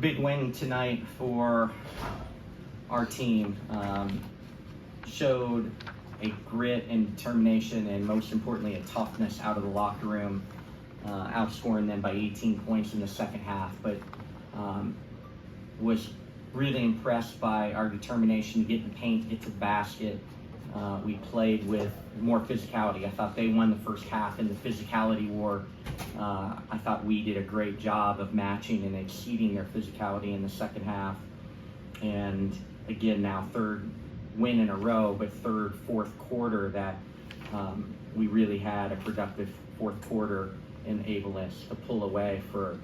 Big win tonight for our team. Showed a grit and determination, and most importantly, a toughness out of the locker room, outscoring them by 18 points in the second half. But was really impressed by our determination to get in the paint, get to the basket. We played with more physicality. I thought they won the first half in the physicality war. I thought we did a great job of matching and exceeding their physicality in the second half. And again, now third win in a row, but fourth quarter that we really had a productive fourth quarter, enable us to pull away for,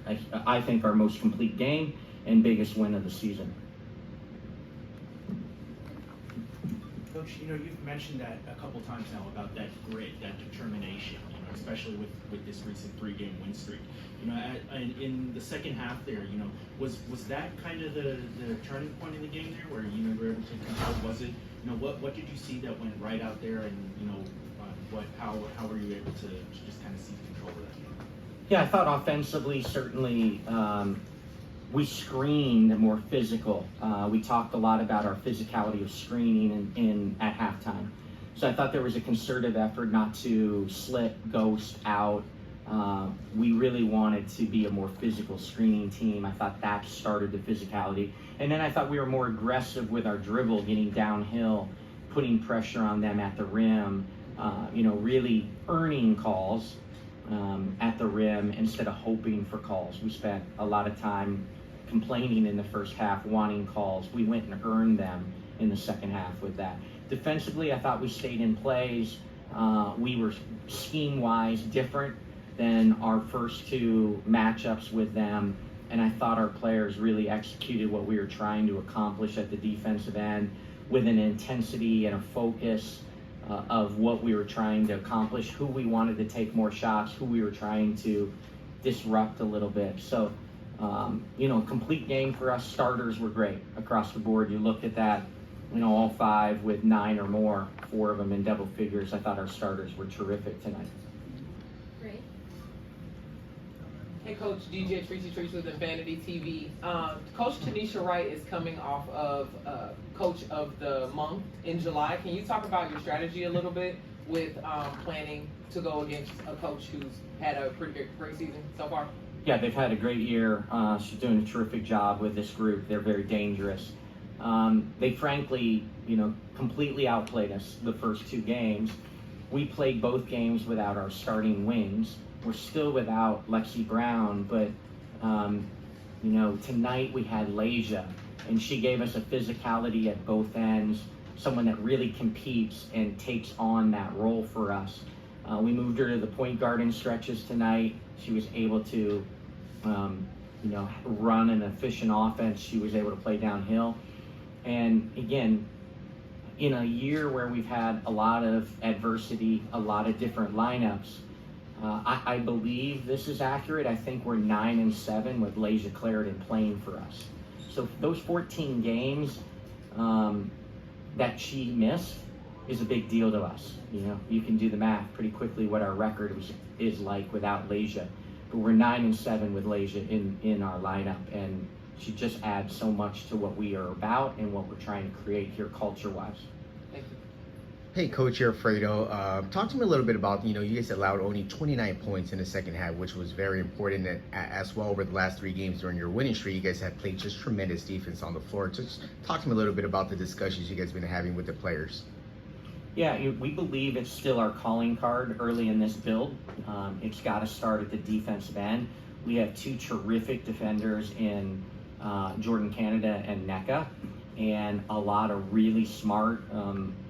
I think, our most complete game and biggest win of the season. Coach, you've mentioned that a couple times now about that grit, that determination, especially with this recent 3-game win streak. In the second half there, was that kind of the turning point in the game there, where you were able to control? Was it, what did you see that went right out there, and how were you able to just kind of seize control of that game? Yeah, I thought offensively, certainly. We screened more physical. We talked a lot about our physicality of screening at halftime. So I thought there was a concerted effort not to slip, ghost out. We really wanted to be a more physical screening team. I thought that started the physicality. And then I thought we were more aggressive with our dribble, getting downhill, putting pressure on them at the rim, really earning calls at the rim instead of hoping for calls. We spent a lot of time complaining in the first half, wanting calls. We went and earned them in the second half with that. Defensively, I thought we stayed in plays. We were scheme-wise different than our first two matchups with them, and I thought our players really executed what we were trying to accomplish at the defensive end with an intensity and a focus of what we were trying to accomplish, who we wanted to take more shots, who we were trying to disrupt a little bit. So, complete game for us. Starters were great across the board. You look at that, all 5 with 9 or more, 4 of them in double figures. I thought our starters were terrific tonight. Great. Hey, Coach, DJ Tracy with Vanity TV. Coach Tanisha Wright is coming off of Coach of the Month in July. Can you talk about your strategy a little bit with planning to go against a coach who's had a pretty great season so far? Yeah, they've had a great year. She's doing a terrific job with this group. They're very dangerous. They frankly, completely outplayed us the first 2 games. We played both games without our starting wings. We're still without Lexi Brown, but tonight we had Leja, and she gave us a physicality at both ends, someone that really competes and takes on that role for us. We moved her to the point guard in stretches tonight. She was able to run an efficient offense. She was able to play downhill. And again, in a year where we've had a lot of adversity, a lot of different lineups, I believe this is accurate. I think we're 9-7 with Leja Clarendon playing for us. So those 14 games that she missed is a big deal to us. You can do the math pretty quickly what our record is like without Leja. But we're 9-7 with Leja in our lineup, and she just adds so much to what we are about and what we're trying to create here culture-wise. Thank you. Hey, Coach Alfredo, talk to me a little bit about, you guys allowed only 29 points in the second half, which was very important, and as well over the last 3 games during your winning streak, you guys have played just tremendous defense on the floor. Just talk to me a little bit about the discussions you guys have been having with the players. Yeah, we believe it's still our calling card early in this build. It's got to start at the defensive end. We have 2 terrific defenders in Jordan Canada and NECA, and a lot of really smart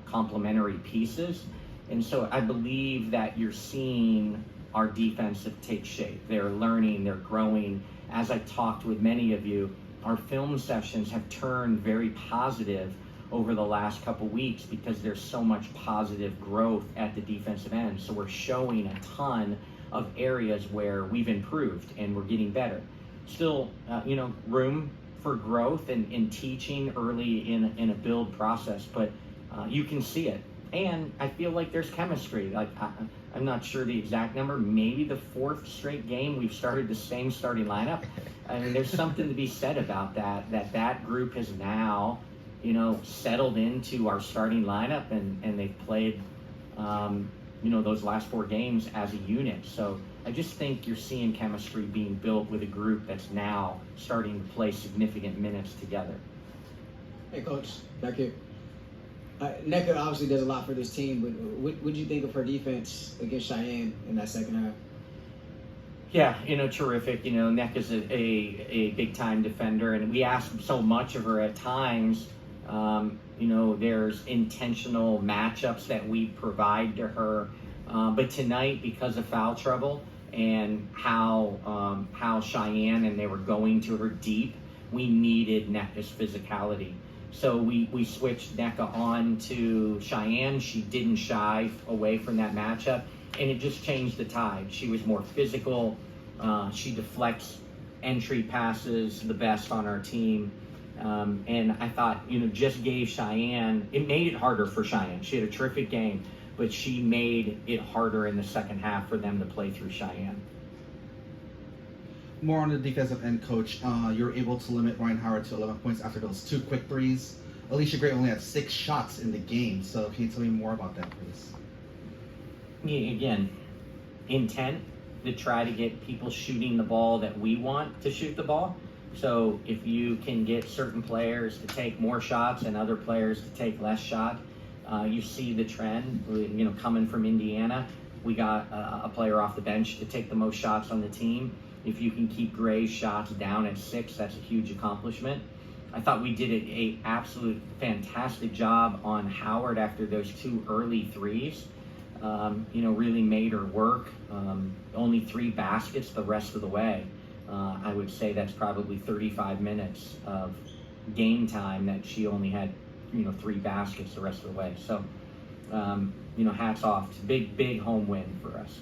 complementary pieces. And so I believe that you're seeing our defense take shape. They're learning, they're growing. As I talked with many of you, our film sessions have turned very positive over the last couple weeks because there's so much positive growth at the defensive end. So we're showing a ton of areas where we've improved and we're getting better. Still, room for growth and teaching early in a build process, but you can see it. And I feel like there's chemistry. Like I'm not sure the exact number, maybe the 4th straight game we've started the same starting lineup. I mean, there's something to be said about that group has now, settled into our starting lineup, and they've played, those last 4 games as a unit. So I just think you're seeing chemistry being built with a group that's now starting to play significant minutes together. Hey, Coach, back here. Nneka obviously does a lot for this team, but what did you think of her defense against Cheyenne in that second half? Yeah, terrific. Nneka's a big-time defender, and we ask so much of her at times. There's intentional matchups that we provide to her. But tonight, because of foul trouble and how Cheyenne and they were going to her deep, we needed Nneka's physicality. So we switched Nneka on to Cheyenne. She didn't shy away from that matchup, and it just changed the tide. She was more physical. She deflects entry passes the best on our team. And I thought, just gave Cheyenne, it made it harder for Cheyenne. She had a terrific game, but she made it harder in the second half for them to play through Cheyenne. More on the defensive end, Coach. You're able to limit Ryan Howard to 11 points after those 2 quick threes. Alicia Gray only had 6 shots in the game. So can you tell me more about that, please? Yeah, again, intent to try to get people shooting the ball that we want to shoot the ball. So if you can get certain players to take more shots and other players to take less shots, you see the trend. Coming from Indiana, we got a player off the bench to take the most shots on the team. If you can keep Gray's shots down at 6, that's a huge accomplishment. I thought we did an absolute fantastic job on Howard after those 2 early threes. Really made her work. Only 3 baskets the rest of the way. I would say that's probably 35 minutes of game time that she only had, 3 baskets the rest of the way. So, hats off. Big home win for us.